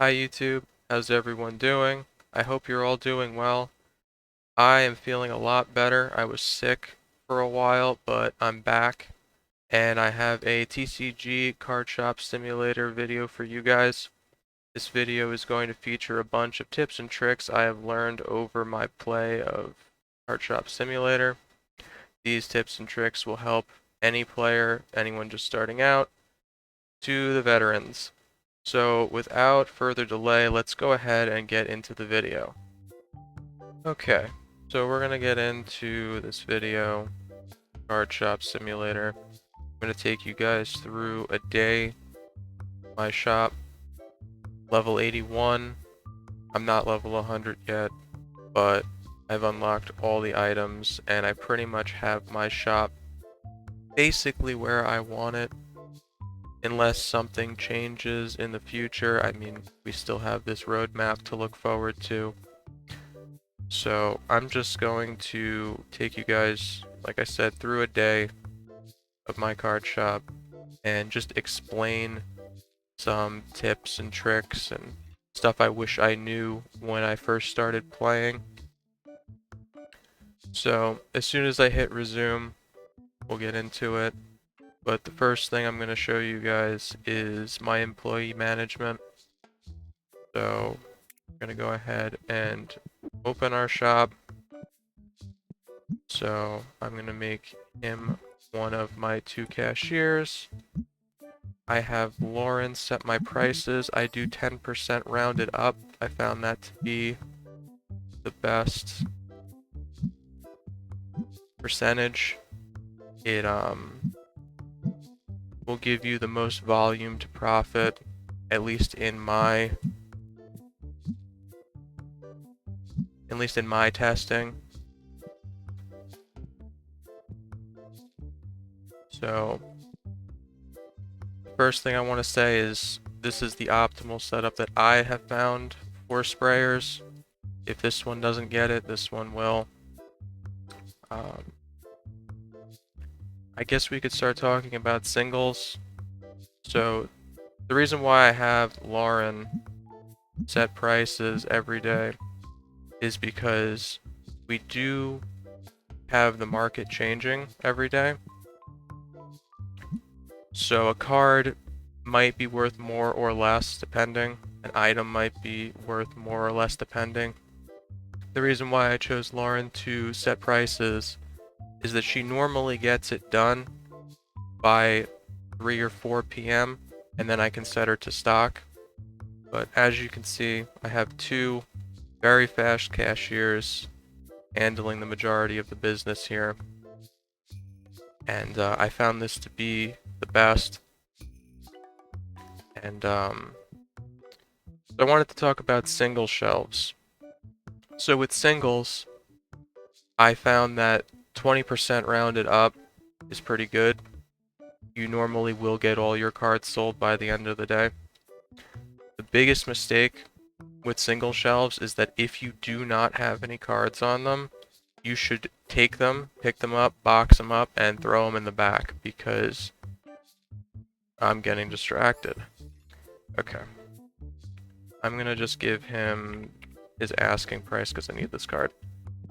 Hi YouTube, how's everyone doing? I hope you're all doing well. I am feeling a lot better. I was sick for a while, but I'm back and I have a TCG Card Shop Simulator video for you guys. This video is going to feature a bunch of tips and tricks I have learned over my play of Card Shop Simulator. These tips and tricks will help any player, anyone just starting out, to the veterans. So without further delay, let's go ahead and get into the video. Okay, so we're gonna get into this video, Card Shop Simulator. I'm gonna take you guys through a day in my shop. Level 81. I'm not level 100 yet, but I've unlocked all the items and I pretty much have my shop basically where I want it. Unless something changes in the future. I mean, we still have this roadmap to look forward to. So I'm just going to take you guys, like I said, through a day of my card shop and just explain some tips and tricks and stuff I wish I knew when I first started playing. So as soon as I hit resume, we'll get into it. But the first thing I'm going to show you guys is my employee management. So I'm going to go ahead and open our shop. So I'm going to make him one of my 2 cashiers. I have Lauren set my prices. I do 10% rounded up. I found that to be the best percentage. It will give you the most volume to profit, at least in my testing. So first thing I want to say is this is the optimal setup that I have found for sprayers. If this one doesn't get it, this one will. I guess we could start talking about singles. So the reason why I have Lauren set prices every day is because we do have the market changing every day. So a card might be worth more or less depending. An item might be worth more or less depending. The reason why I chose Lauren to set prices is that she normally gets it done by 3 or 4 p.m. and then I can set her to stock. But as you can see, I have 2 very fast cashiers handling the majority of the business here. And I found this to be the best. And so I wanted to talk about single shelves. So with singles, I found that 20% rounded up is pretty good. You normally will get all your cards sold by the end of the day. The biggest mistake with single shelves is that if you do not have any cards on them, you should take them, pick them up, box them up, and throw them in the back because I'm getting distracted. Okay. I'm gonna just give him his asking price because I need this card.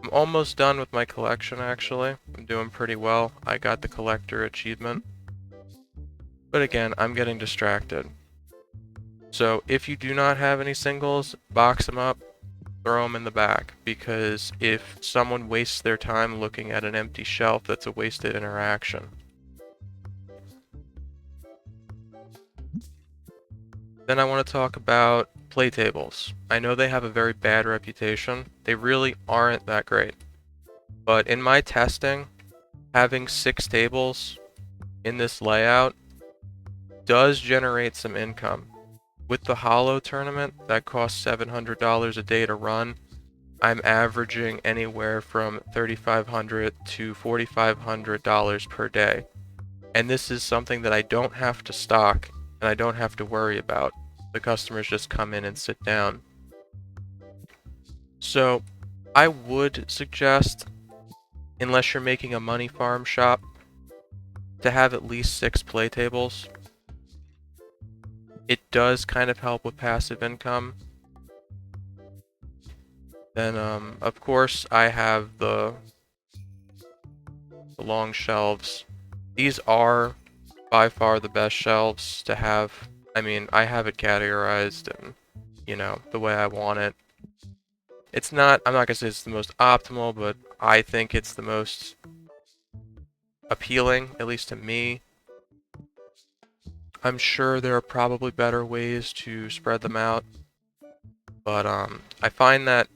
I'm almost done with my collection, actually. I'm doing pretty well. I got the collector achievement. But again, I'm getting distracted. So if you do not have any singles, box them up, throw them in the back. Because if someone wastes their time looking at an empty shelf, that's a wasted interaction. Then I want to talk about play tables. I know they have a very bad reputation. They really aren't that great. But in my testing, having 6 tables in this layout does generate some income. With the Hollow tournament, that costs $700 a day to run. I'm averaging anywhere from $3,500 to $4,500 per day. And this is something that I don't have to stock and I don't have to worry about. The customers just come in and sit down. So I would suggest, unless you're making a money farm shop, to have at least 6 play tables. it does kind of help with passive income. Then, of course, I have the long shelves. These are by far the best shelves to have. I mean, I have it categorized and, you know, the way I want it. It's not, I'm not gonna say it's the most optimal, but I think it's the most appealing, at least to me. I'm sure there are probably better ways to spread them out, but I find that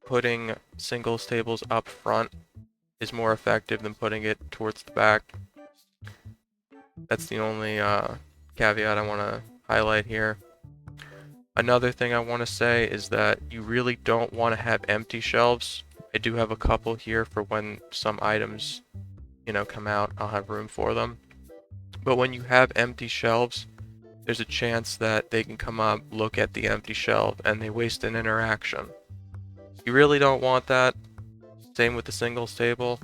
putting singles tables up front is more effective than putting it towards the back. That's the only caveat I want to highlight here. Another thing I want to say is that you really don't want to have empty shelves. I do have a couple here for when some items, you know, come out, I'll have room for them. But when you have empty shelves, there's a chance that they can come up, look at the empty shelf, and they waste an interaction. You really don't want that. Same with the singles table.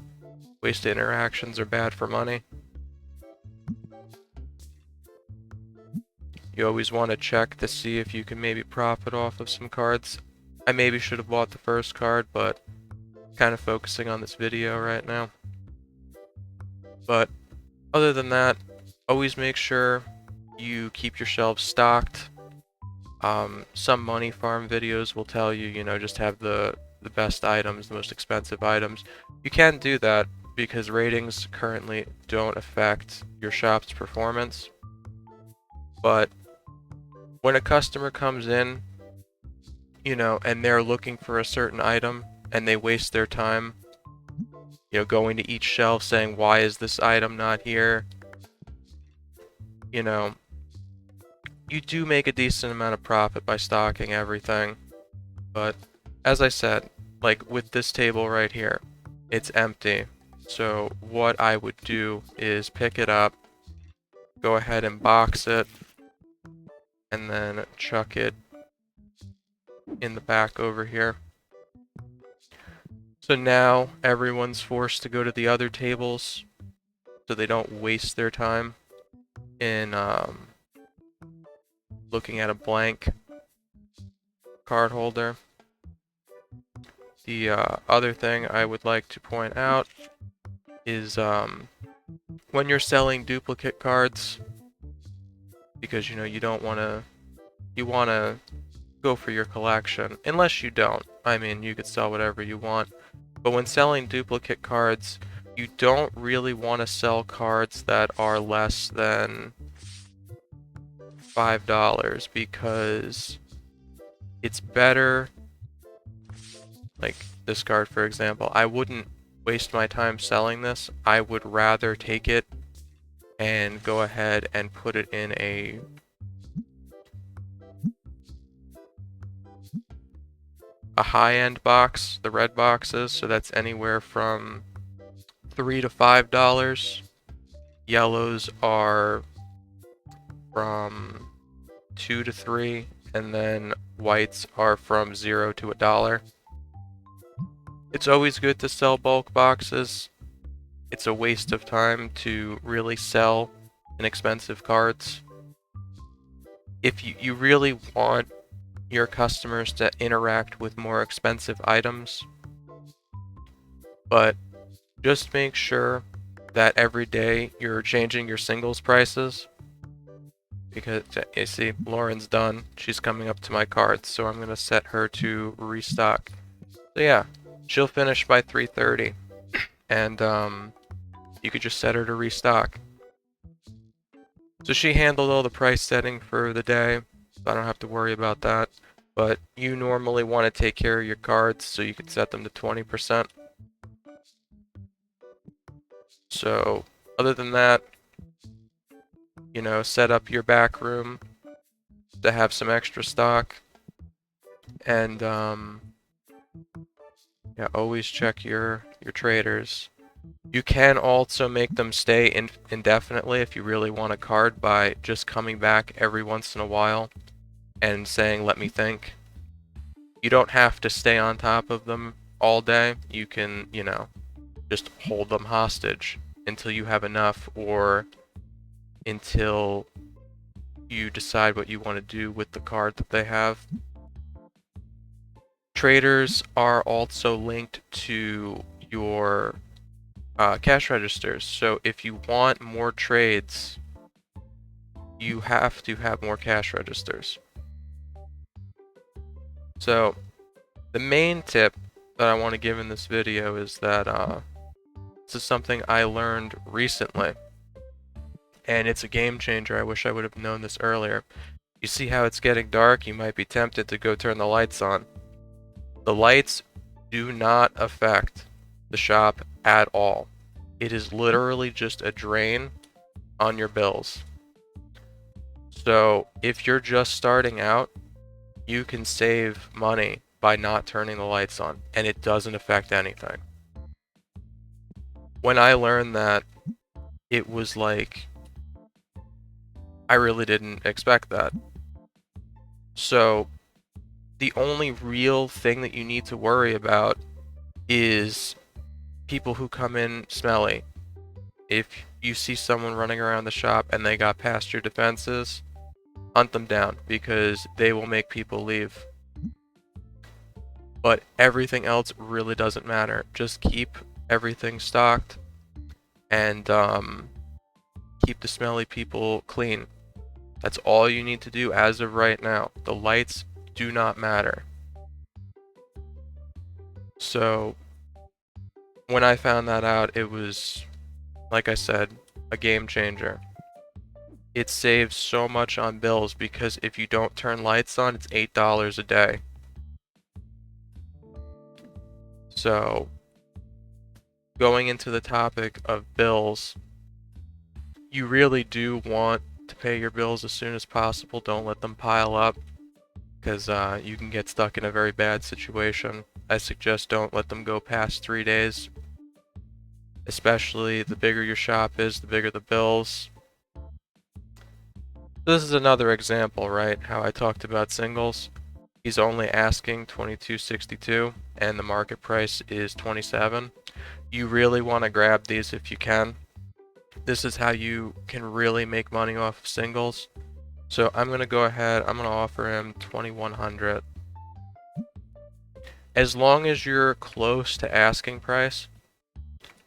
Wasted interactions are bad for money. You always want to check to see if you can maybe profit off of some cards. I maybe should have bought the first card, but kind of focusing on this video right now. But other than that, always make sure you keep your shelves stocked. Some money farm videos will tell you, you know, just have the best items, the most expensive items. You can do that because ratings currently don't affect your shop's performance. But when a customer comes in, you know, and they're looking for a certain item and they waste their time, you know, going to each shelf saying, why is this item not here? You know, you do make a decent amount of profit by stocking everything. But as I said, like with this table right here, it's empty. So what I would do is pick it up, go ahead and box it, and then chuck it in the back over here. So now everyone's forced to go to the other tables so they don't waste their time in looking at a blank card holder. The other thing I would like to point out is when you're selling duplicate cards, because you know you don't want to, you want to go for your collection, unless you don't. I mean, you could sell whatever you want, but when selling duplicate cards, you don't really want to sell cards that are less than $5 because it's better. Like this card, for example, I wouldn't waste my time selling this. I would rather take it and go ahead and put it in a high-end box, the red boxes, so that's anywhere from $3 to $5. Yellows are from 2 to 3, and then whites are from 0 to $1. It's always good to sell bulk boxes. It's a waste of time to really sell inexpensive cards. If you really want your customers to interact with more expensive items, but just make sure that every day you're changing your singles prices, because you see Lauren's done, she's coming up to my cards, so I'm gonna set her to restock. So yeah, she'll finish by 3:30, and you could just set her to restock. So she handled all the price setting for the day, so I don't have to worry about that. But you normally want to take care of your cards, so you can set them to 20%. So other than that, you know, set up your back room to have some extra stock, and yeah, always check your traders. You can also make them stay indefinitely if you really want a card by just coming back every once in a while and saying, let me think. You don't have to stay on top of them all day. You can, you know, just hold them hostage until you have enough, or until you decide what you want to do with the card that they have. Traders are also linked to your cash registers. So if you want more trades, you have to have more cash registers. So the main tip that I want to give in this video is that this is something I learned recently, and it's a game changer. I wish I would have known this earlier. You see how it's getting dark? You might be tempted to go turn the lights on. The lights do not affect the shop at all. It is literally just a drain on your bills. So if you're just starting out, you can save money by not turning the lights on, and it doesn't affect anything. When I learned that, it was like, I really didn't expect that. So the only real thing that you need to worry about is people who come in smelly. If you see someone running around the shop and they got past your defenses, hunt them down, because they will make people leave. But everything else really doesn't matter. Just keep everything stocked and keep the smelly people clean. That's all you need to do as of right now. The lights do not matter. So when I found that out, it was, like I said, a game changer. It saves so much on bills, because if you don't turn lights on, it's $8 a day. So going into the topic of bills, you really do want to pay your bills as soon as possible. Don't let them pile up, because you can get stuck in a very bad situation. I suggest don't let them go past 3 days. Especially the bigger your shop is, the bigger the bills. This is another example, right? How I talked about singles. He's only asking $22.62 and the market price is $27. You really want to grab these if you can. This is how you can really make money off of singles. So I'm going to go ahead, I'm going to offer him $2,100. As long as you're close to asking price.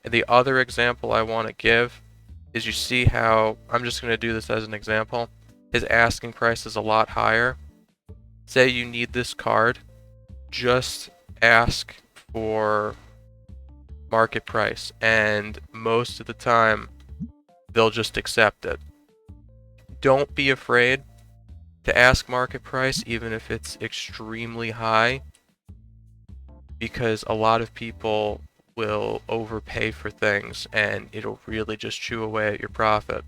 And the other example I want to give is, you see how, I'm just going to do this as an example, his asking price is a lot higher. Say you need this card, just ask for market price, and most of the time they'll just accept it. Don't be afraid to ask market price, even if it's extremely high, because a lot of people will overpay for things and it'll really just chew away at your profit.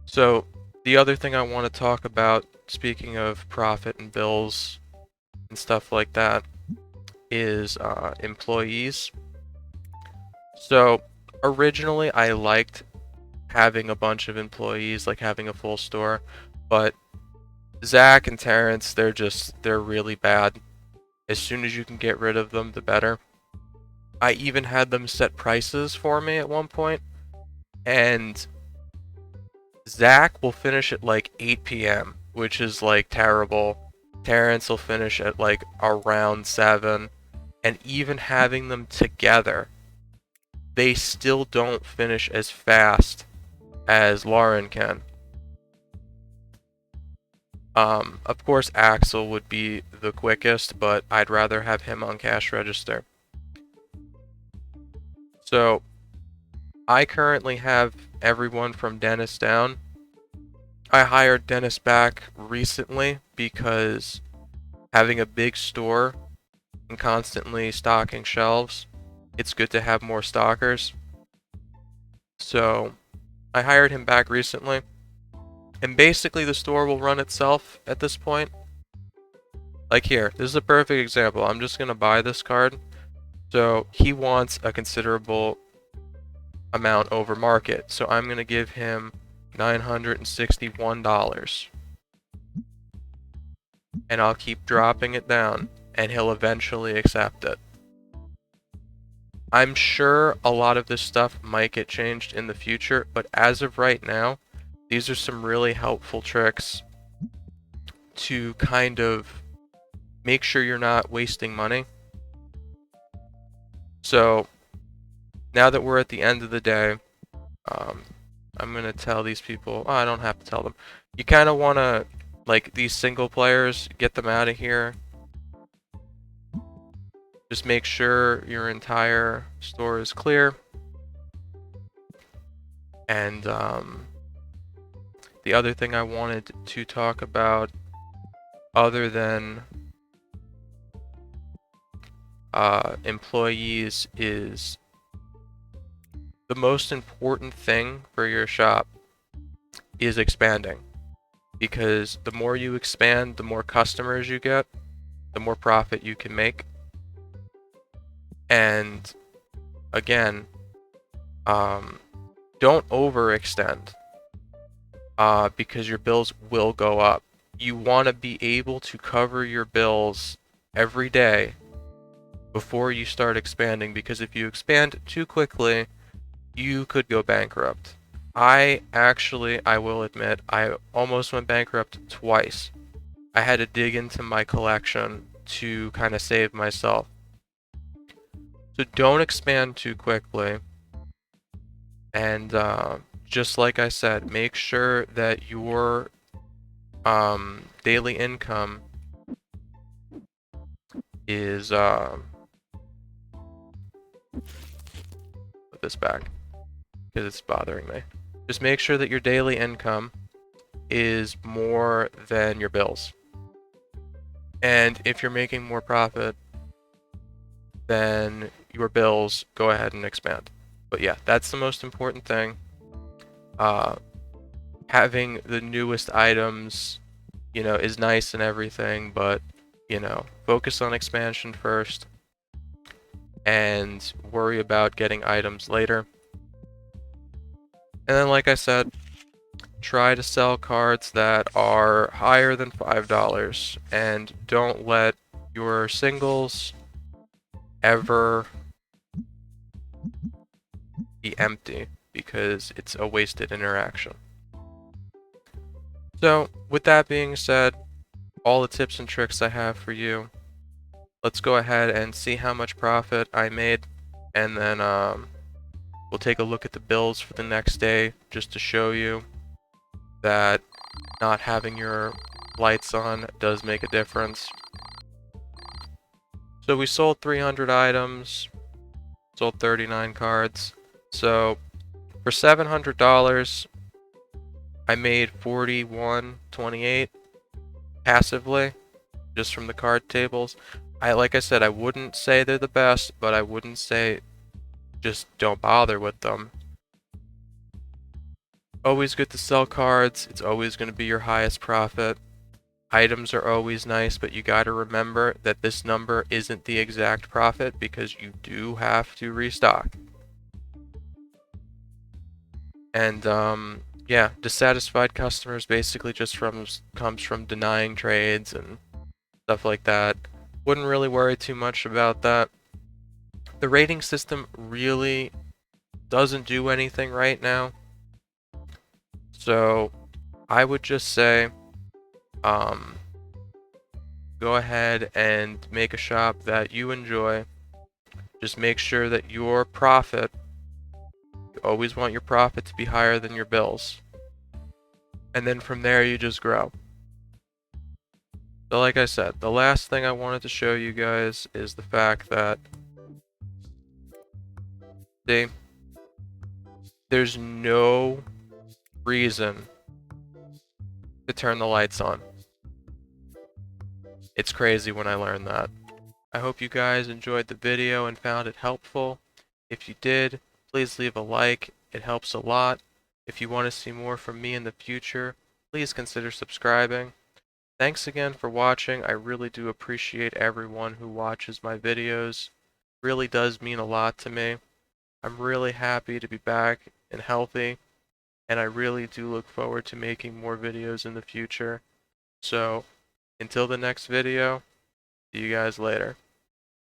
So the other thing I want to talk about, speaking of profit and bills and stuff like that, is employees. So originally I liked having a bunch of employees, like having a full store, but Zach and Terrence, they're really bad. As soon as you can get rid of them, the better. I even had them set prices for me at one point, and Zach will finish at like 8 p.m., which is like terrible. Terrence will finish at like around 7, and even having them together, they still don't finish as fast as Lauren can. Of course, Axel would be the quickest, but I'd rather have him on cash register. So I currently have everyone from Dennis down. I hired Dennis back recently because having a big store and constantly stocking shelves, it's good to have more stockers. So I hired him back recently, and basically the store will run itself at this point. Like here, this is a perfect example. I'm just gonna buy this card. So he wants a considerable amount over market, so I'm gonna give him $961, and I'll keep dropping it down, and he'll eventually accept it. I'm sure a lot of this stuff might get changed in the future, but as of right now, These are some really helpful tricks to kind of make sure you're not wasting money. So now that we're at the end of the day, I'm going to tell these people, oh, I don't have to tell them. You kind of want to, like, these single players, get them out of here. Just make sure your entire store is clear. And the other thing I wanted to talk about, other than employees, is the most important thing for your shop is expanding. Because the more you expand, the more customers you get, the more profit you can make. And again, don't overextend because your bills will go up. You want to be able to cover your bills every day before you start expanding, because if you expand too quickly, you could go bankrupt. I will admit, I almost went bankrupt twice. I had to dig into my collection to kind of save myself. So don't expand too quickly. And just like I said, make sure that your daily income is put this back because it's bothering me. Just make sure that your daily income is more than your bills. And if you're making more profit than your bills, go ahead and expand. But yeah, that's the most important thing. Having the newest items, is nice and everything, but, focus on expansion first and worry about getting items later. And then, like I said, try to sell cards that are higher than $5 and don't let your singles ever be empty because it's a wasted interaction. So, with that being said, all the tips and tricks I have for you, let's go ahead and see how much profit I made, and then we'll take a look at the bills for the next day just to show you that not having your lights on does make a difference. So we sold 300 items, sold 39 cards. So for $700, I made $41.28 passively, just from the card tables. Like I said, I wouldn't say they're the best, but I wouldn't say just don't bother with them. Always good to sell cards. It's always going to be your highest profit. Items are always nice, but you got to remember that this number isn't the exact profit because you do have to restock. And yeah, dissatisfied customers basically just comes from denying trades and stuff like that. Wouldn't really worry too much about that. The rating system really doesn't do anything right now. So I would just say go ahead and make a shop that you enjoy. Just make sure that your profit, you always want your profit to be higher than your bills. And then from there you just grow. So like I said, the last thing I wanted to show you guys is the fact that, see, there's no reason to turn the lights on. It's crazy when I learned that. I hope you guys enjoyed the video and found it helpful. If you did, please leave a like. It helps a lot. If you want to see more from me in the future, please consider subscribing. Thanks again for watching. I really do appreciate everyone who watches my videos. It really does mean a lot to me. I'm really happy to be back and healthy, and I really do look forward to making more videos in the future. So, until the next video, see you guys later.